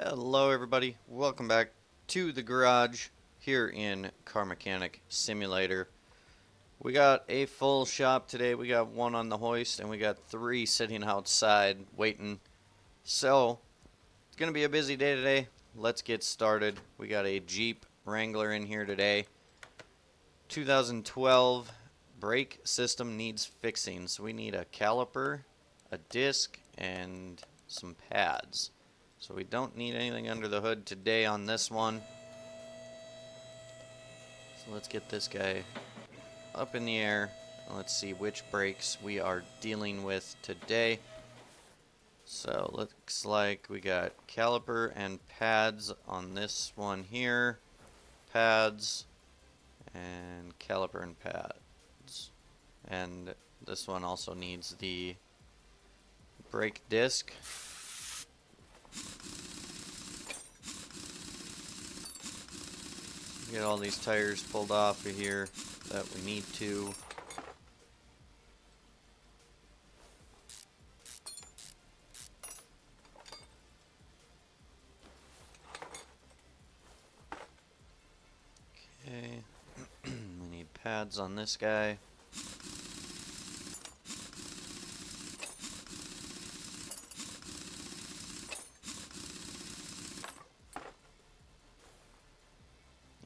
Hello everybody, welcome back to the garage here in Car Mechanic Simulator. We got a full shop today. We got one on the hoist and we got three sitting outside waiting. So, it's going to be a busy day today. Let's get started. We got a Jeep Wrangler in here today. 2012 brake system needs fixing. So we need a caliper, a disc, and some pads. So we don't need anything under the hood today on this one. So let's get this guy up in the air and let's see which brakes we are dealing with today. So looks like we got caliper and pads on this one here. Pads and caliper and pads. And this one also needs the brake disc. Get all these tires pulled off of here that we need to. Okay, we need pads on this guy.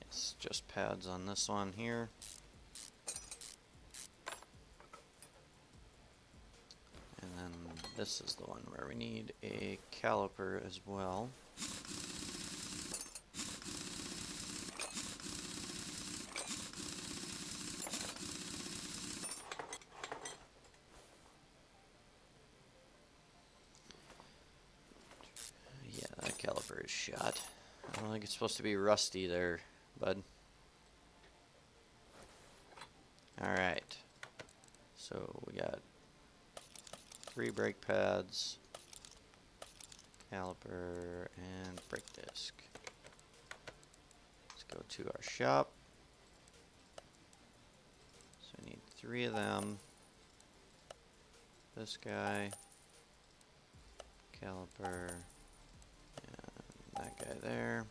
Yes, just pads on this one here. And then this is the one where we need a caliper as well. Yeah, that caliper is shot. I don't think it's supposed to be rusty there, bud. Alright. So we got 3 brake pads, caliper, and brake disc. Let's go to our shop. So we need 3 of them. This guy, caliper, and that guy there.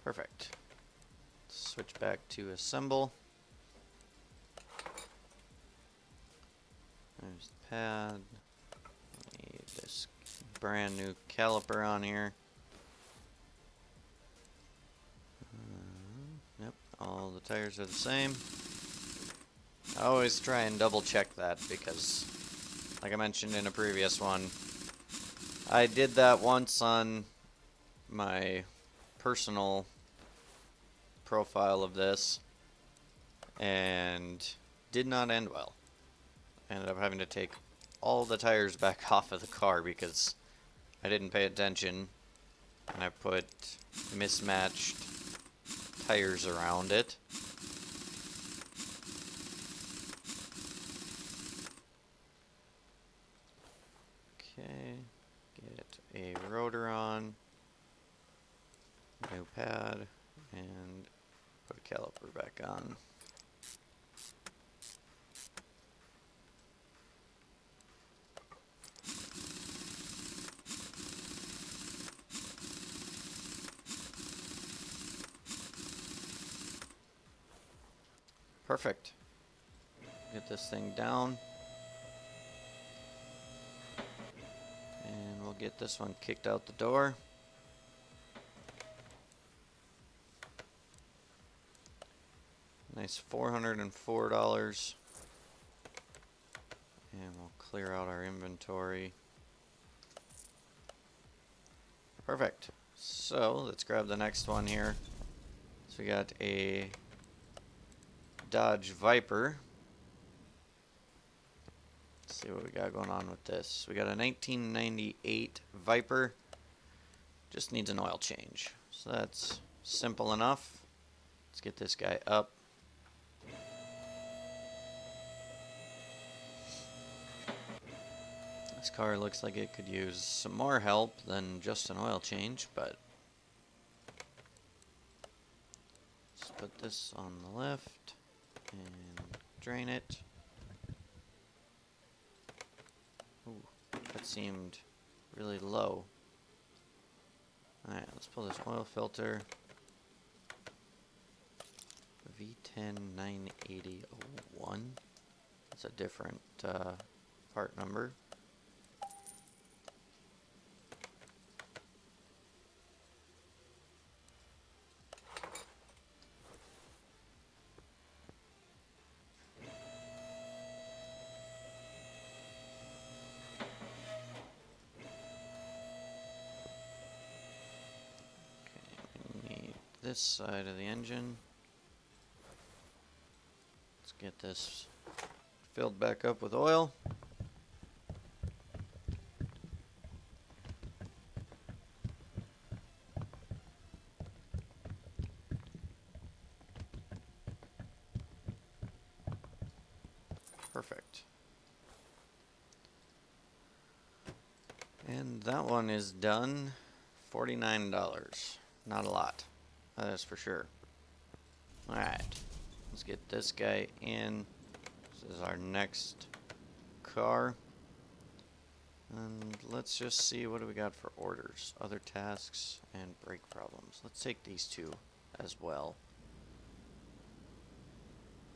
Perfect. Switch back to assemble. There's the pad. We need this brand new caliper on here. Yep, all the tires are the same. I always try and double check that because, like I mentioned in a previous one, I did that once on my personal profile of this and did not end well. I ended up having to take all the tires back off of the car because I didn't pay attention and I put mismatched tires around it. Okay, get a rotor on, new pad, and put a caliper back on. Perfect. Get this thing down. And we'll get this one kicked out the door. Nice $404. And we'll clear out our inventory. Perfect. So let's grab the next one here. So we got a Dodge Viper. Let's see what we got going on with this. We got a 1998 Viper. Just needs an oil change. So that's simple enough. Let's get this guy up. This car looks like it could use some more help than just an oil change, but let's put this on the left and drain it. Ooh, that seemed really low. Alright, let's pull this oil filter. V10 98001. That's a different part number. This side of the engine. Let's get this filled back up with oil. Perfect. And that one is done. $49. Not a lot. That is for sure. Alright. Let's get this guy in. This is our next car. And let's just see, what do we got for orders? Other tasks and brake problems. Let's take these two as well.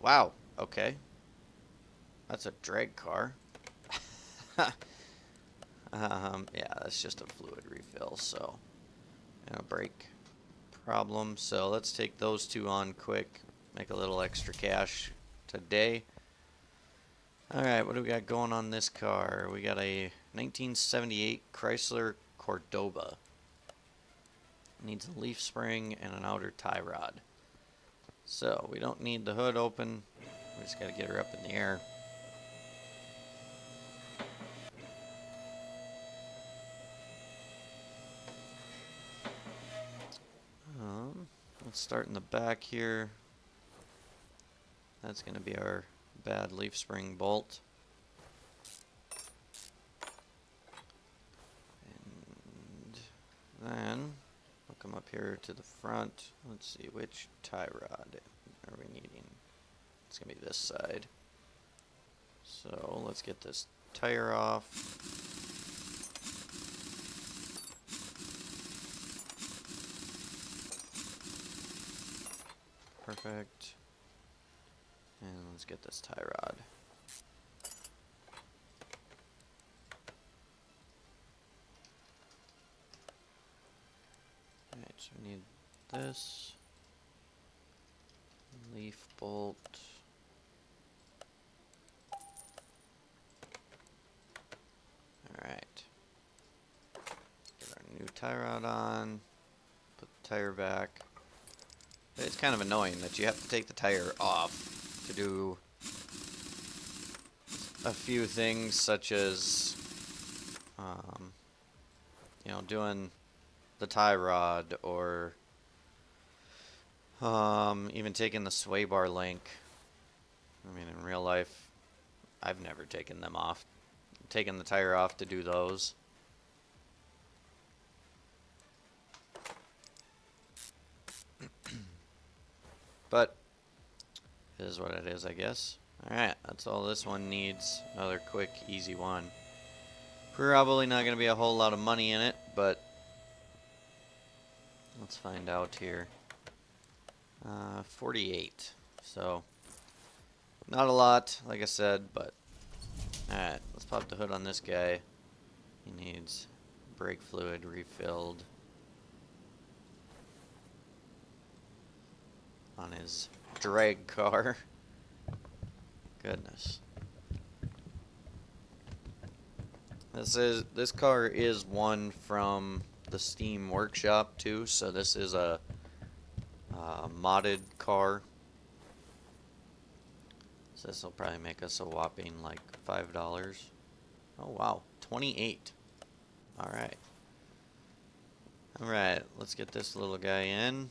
Wow, okay. That's a drag car. Yeah, that's just a fluid refill, so. And a brake problem. So let's take those two on quick. Make a little extra cash today. Alright, what do we got going on this car? We got a 1978 Chrysler Cordoba. Needs a leaf spring and an outer tie rod. So, we don't need the hood open. We just gotta get her up in the air. Let's start in the back here. That's gonna be our bad leaf spring bolt. And then we'll come up here to the front. Let's see, which tie rod are we needing? It's gonna be this side. So let's get this tire off. Perfect. And let's get this tie rod. Alright, so we need this. Leaf bolt. Alright. Get our new tie rod on. Put the tire back. It's kind of annoying that you have to take the tire off to do a few things, such as, you know, doing the tie rod, or even taking the sway bar link. I mean, in real life, I've never taken them off. Taken the tire off to do those. But it is what it is, I guess. Alright, that's all this one needs. Another quick, easy one. Probably not going to be a whole lot of money in it, but let's find out here. 48. So, not a lot, like I said, but alright, let's pop the hood on this guy. He needs brake fluid refilled on his drag car. Goodness. This car is one from the Steam Workshop too, so this is a modded car. So this will probably make us a whopping like $5. Oh wow, 28. All right. All right, let's get this little guy in,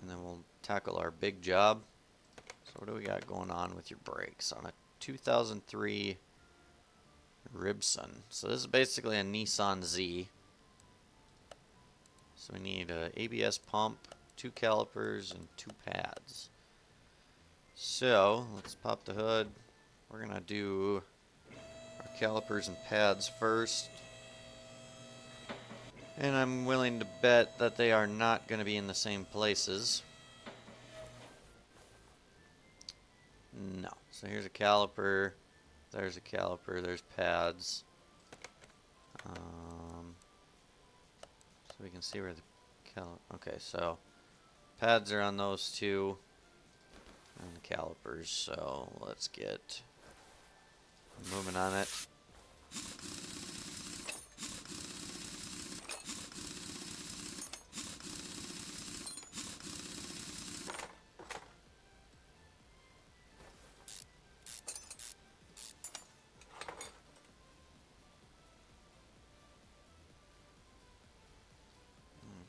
and then we'll tackle our big job. So what do we got going on with your brakes on a 2003 Ribson? So this is basically a Nissan Z. So we need a ABS pump, 2 calipers, and 2 pads. So let's pop the hood. We're gonna do our calipers and pads first. And I'm willing to bet that they are not going to be in the same places. No. So here's a caliper. There's a caliper. There's pads. So we can see where the okay, so pads are on those two. And the calipers. So let's get moving on it.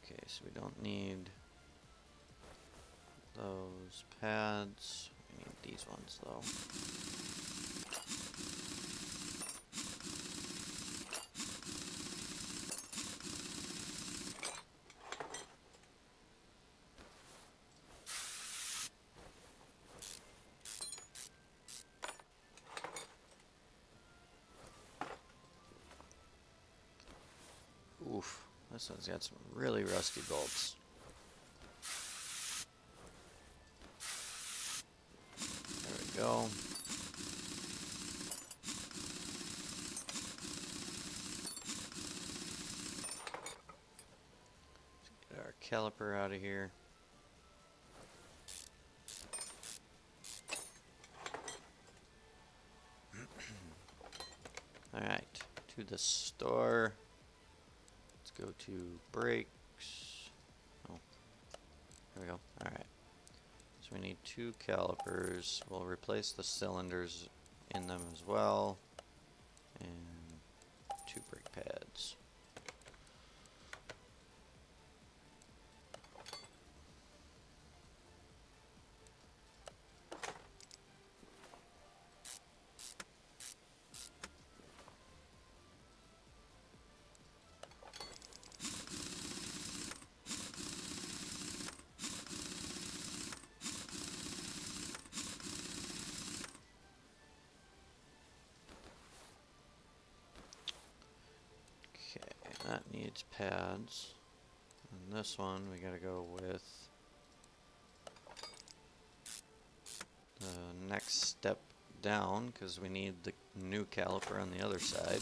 Okay, so we don't need those pads. We need these ones though. Oof, this one's got some really rusty bolts. There we go. Let's get our caliper out of here. Alright, to the store. Let's go to brakes. Oh, there we go. Alright. So we need 2 calipers. We'll replace the cylinders in them as well. And 2 brake pads. That needs pads. And this one we gotta go with the next step down because we need the new caliper on the other side.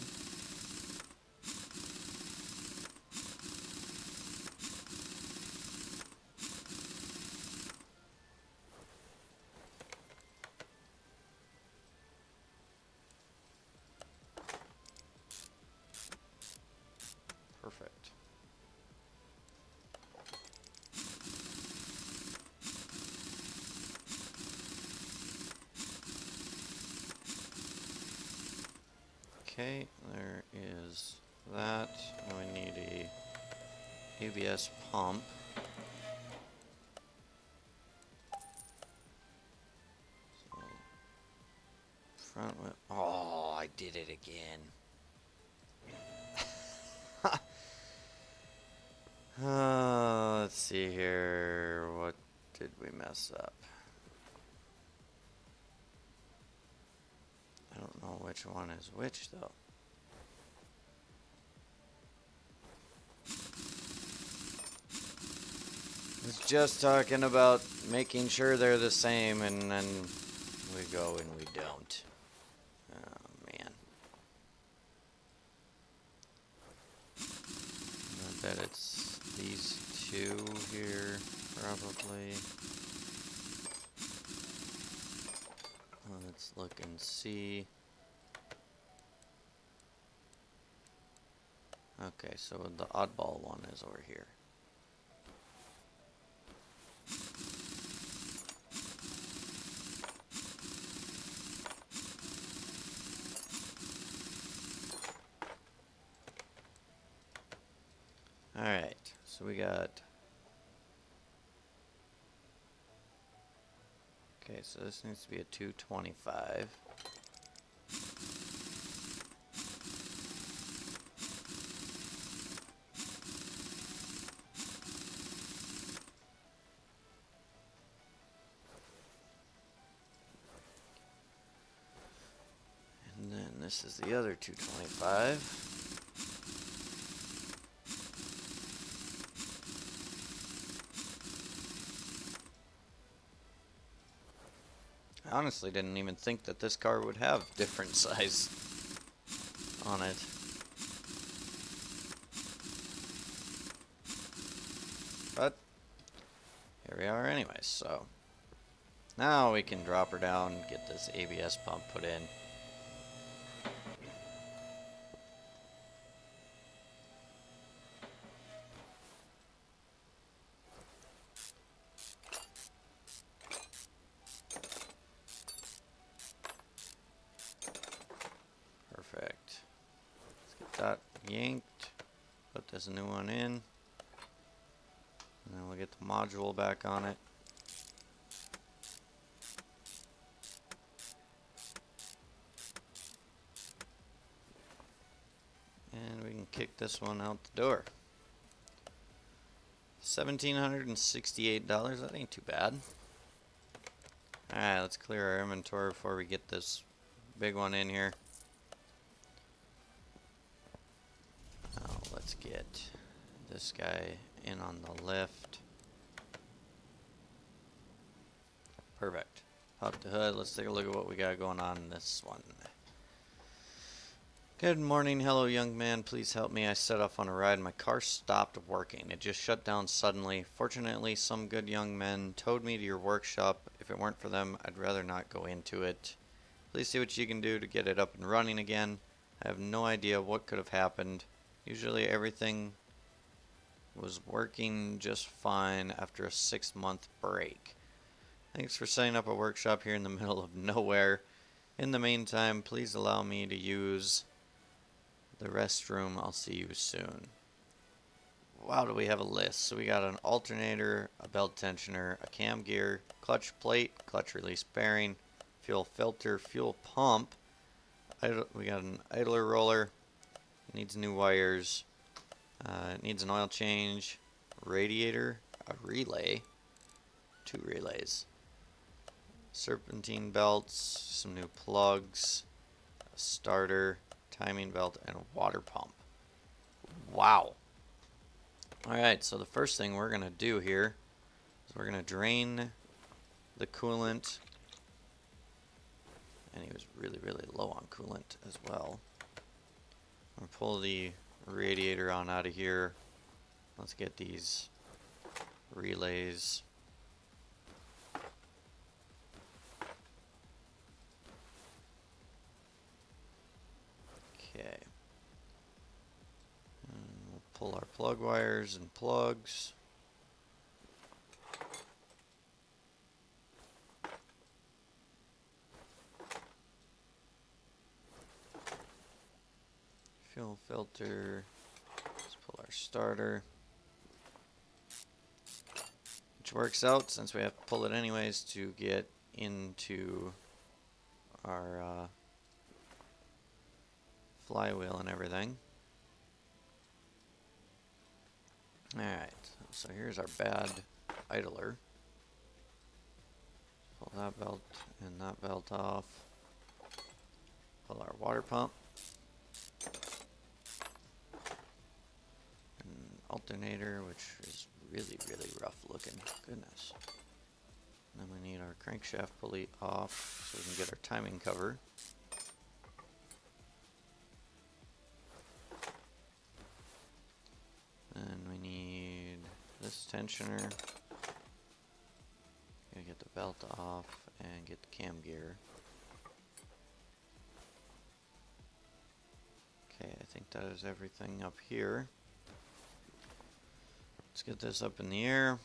Perfect. Okay, there is that. Now we need a ABS pump. So, front wheel. Oh, I did it again. Let's see here. What did we mess up? I don't know which one is which though. It's just talking about making sure they're the same, and then we go and we don't. Oh man. I bet it's these 2 here, probably. Let's look and see. Okay, so the oddball one is over here. Alright, so we got... Okay, so this needs to be a 225. And then this is the other 225. I honestly didn't even think that this car would have different size on it. But here we are anyways, so now we can drop her down and get this ABS pump put in. Perfect. Let's get that yanked. Put this new one in. And then we'll get the module back on it. And we can kick this one out the door. $1,768, that ain't too bad. Alright, let's clear our inventory before we get this big one in here. Now let's get this guy in on the lift. Perfect. Pop the hood, let's take a look at what we got going on in this one. Good morning, hello young man, please help me. I set off on a ride, my car stopped working. It just shut down suddenly. Fortunately, some good young men towed me to your workshop. If it weren't for them, I'd rather not go into it. Please see what you can do to get it up and running again. I have no idea what could have happened. Usually everything was working just fine after a 6-month break. Thanks for setting up a workshop here in the middle of nowhere. In the meantime, please allow me to use the restroom. I'll see you soon. Wow, do we have a list? So we got an alternator, a belt tensioner, a cam gear, clutch plate, clutch release bearing, fuel filter, fuel pump. We got an idler roller. It needs new wires. It needs an oil change, radiator, a relay, 2 relays, serpentine belts, some new plugs, a starter, timing belt, and a water pump. Wow. Alright, so the first thing we're going to do here is we're going to drain the coolant. And he was really, really low on coolant as well. I'm going to pull the radiator on out of here. Let's get these relays. Okay. And we'll pull our plug wires and plugs. Fuel filter. Let's pull our starter. Which works out since we have to pull it anyways to get into our flywheel and everything. Alright, so here's our bad idler. Pull that belt and that belt off. Pull our water pump. An alternator, which is really, really rough looking. Goodness. And then we need our crankshaft pulley off so we can get our timing cover. And we need this tensioner. Gotta get the belt off and get the cam gear. Okay, I think that is everything up here. Let's get this up in the air.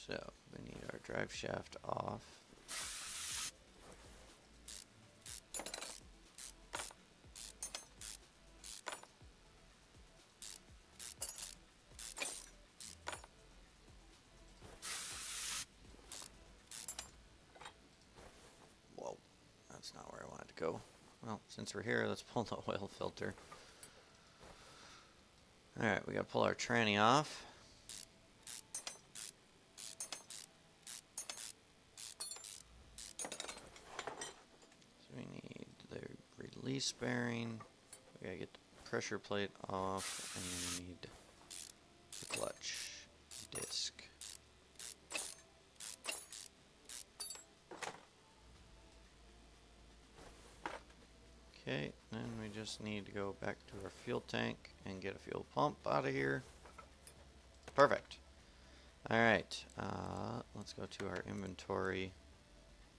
So, we need our drive shaft off. Whoa, that's not where I wanted to go. Well, since we're here, let's pull the oil filter. Alright, we gotta pull our tranny off. So we need the release bearing. We gotta get the pressure plate off, and then we need the clutch disc. Okay, then we just need to go back to our fuel tank and get a fuel pump out of here. Perfect. Alright, let's go to our inventory.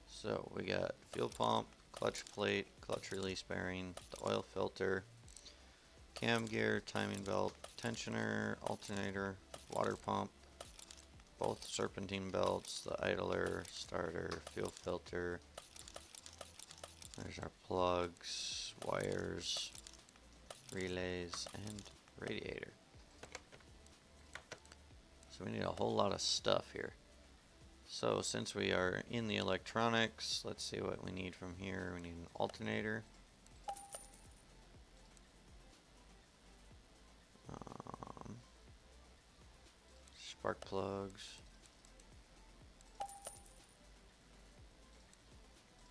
So we got fuel pump, clutch plate, clutch release bearing, the oil filter, cam gear, timing belt, tensioner, alternator, water pump, both serpentine belts, the idler, starter, fuel filter. There's our plugs, wires, relays, and radiator. So we need a whole lot of stuff here. So since we are in the electronics, let's see what we need from here. We need an alternator. Spark plugs.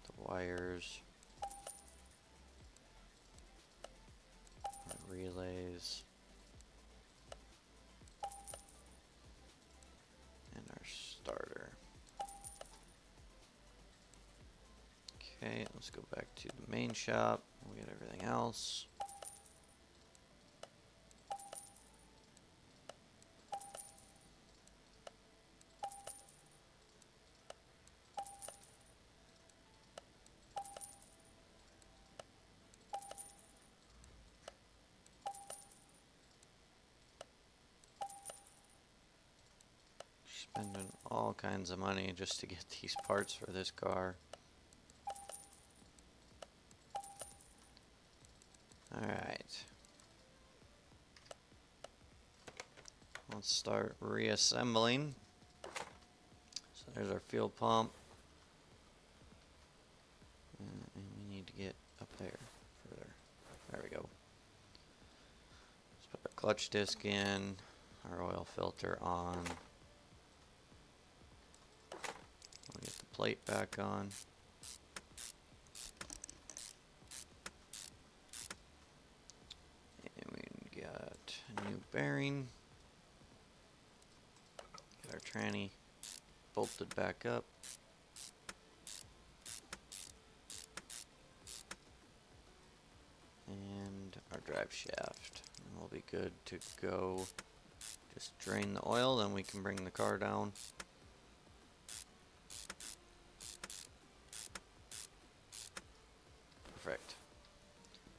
The wires. Relays. And our starter. Okay, let's go back to the main shop. We'll get everything else. Spending all kinds of money just to get these parts for this car. Alright. Let's start reassembling. So there's our fuel pump. And we need to get up there further. There we go. Let's put our clutch disc in, our oil filter on. We'll get the plate back on. And we got a new bearing. Get our tranny bolted back up. And our drive shaft. And we'll be good to go. Just drain the oil, then we can bring the car down. Perfect.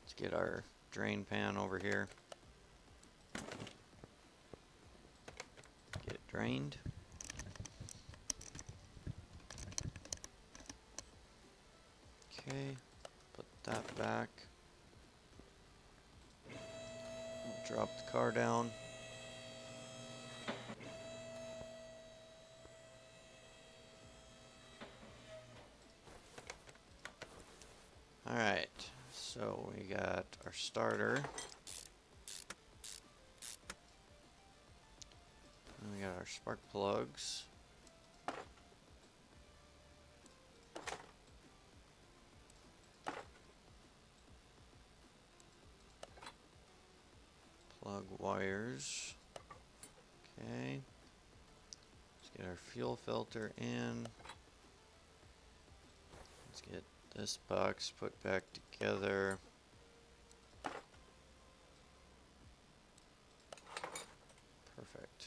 Let's get our drain pan over here. Get it drained. Okay, put that back. We'll drop the car down. Alright, so we got our starter. And we got our spark plugs. Plug wires. Okay. Let's get our fuel filter in. Let's get this box put back together. Perfect.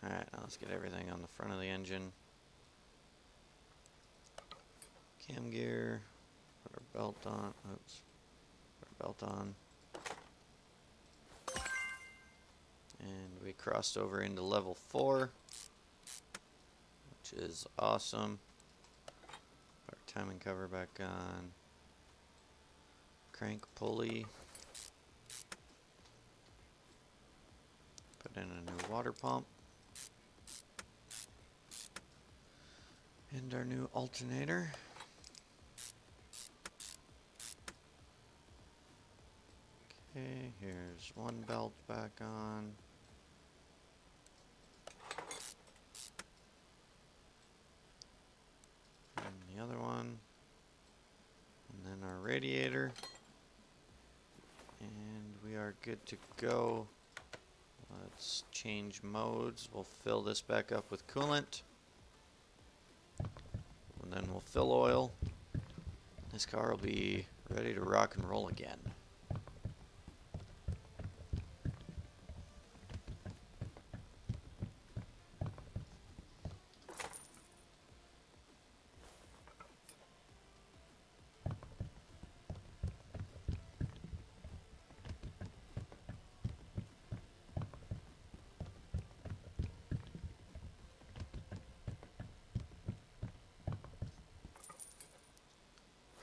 Alright, now let's get everything on the front of the engine. Cam gear. Put our belt on. Oops. Put our belt on. And we crossed over into level 4, which is awesome. Our timing cover back on. Crank pulley. Put in a new water pump. And our new alternator. Okay, here's one belt back on. And the other one. And then our radiator. And we are good to go. Let's change modes. We'll fill this back up with coolant. And then we'll fill oil. This car will be ready to rock and roll again.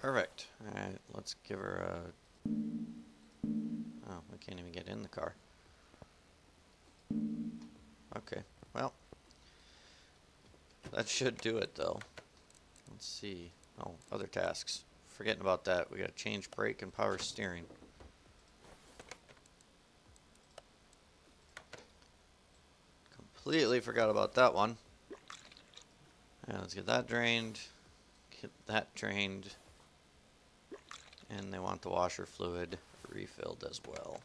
Perfect. Alright, let's give her a... Oh, we can't even get in the car. Okay, well. That should do it, though. Let's see. Oh, other tasks. Forgetting about that. We gotta change brake and power steering. Completely forgot about that one. Yeah, let's get that drained. Get that drained. And they want the washer fluid refilled as well.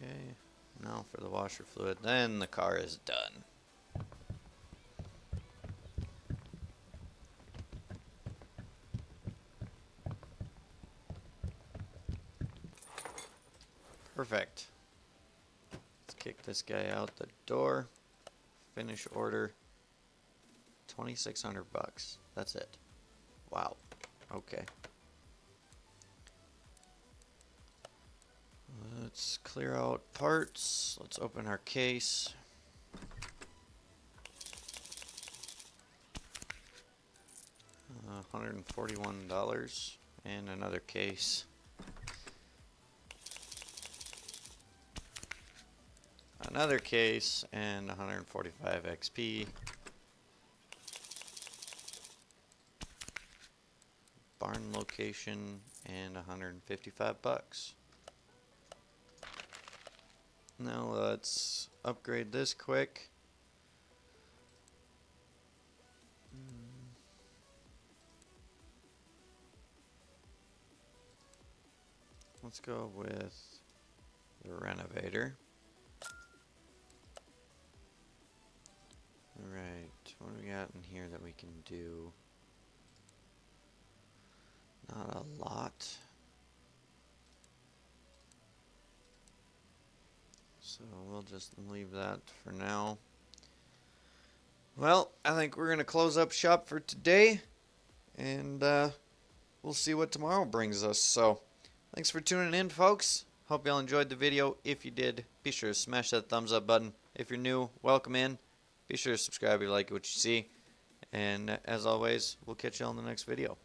Okay, now for the washer fluid, then the car is done. Perfect. Let's kick this guy out the door. Finish order. 2,600 bucks. That's it. Wow. Okay. Let's clear out parts. Let's open our case. $141 and another case. Another case and 145 XP. Barn location and 155 bucks. Now let's upgrade this quick. Let's go with the renovator. Alright, what do we got in here that we can do? Not a lot. So we'll just leave that for now. Well, I think we're going to close up shop for today. And we'll see what tomorrow brings us. So, thanks for tuning in, folks. Hope y'all enjoyed the video. If you did, be sure to smash that thumbs up button. If you're new, welcome in. Be sure to subscribe if you like what you see. And as always, we'll catch y'all in the next video.